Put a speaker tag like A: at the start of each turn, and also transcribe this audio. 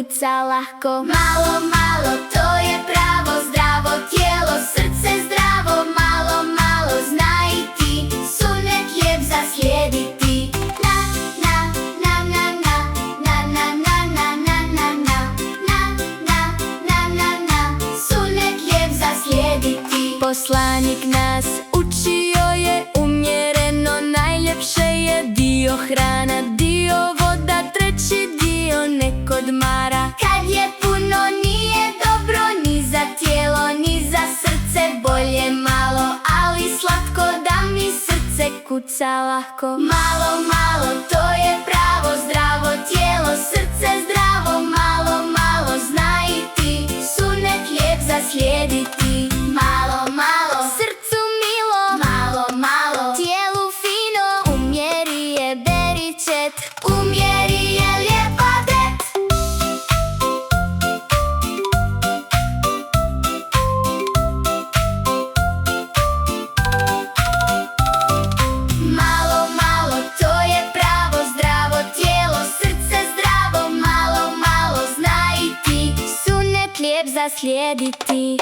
A: kuca lahko.
B: Malo, malo, to je pravo, zdravo tijelo, srce zdravo. Malo, malo, znaj i ti, sunet lijep za slijediti. Na, na, na, na, na, na, na, na, na, na, na, na, na, na, na, na, na, sunet lijep za slijediti.
A: Poslanik nas učio je umjereno, najljepše je dio hrana, dio voda, treći dio nek odmara.
B: Kad je puno nije dobro ni za tijelo, ni za srce, bolje malo, ali slatko da mi srce
A: Kuca lahko.
B: Malo, malo, to je pravo, zdravo tijelo, srce zdravo. Malo, malo, znaj i ti, sunet lijep za slijediti. Malo, malo,
A: Srcu milo,
B: malo, malo,
A: tijelu fino, umjeri je beričet.
B: umjeri je lijepa det. Malo, malo, to je pravo, zdravo tijelo, srce zdravo. Malo, malo, znaj i ti,
A: Sunet lijep za slijediti.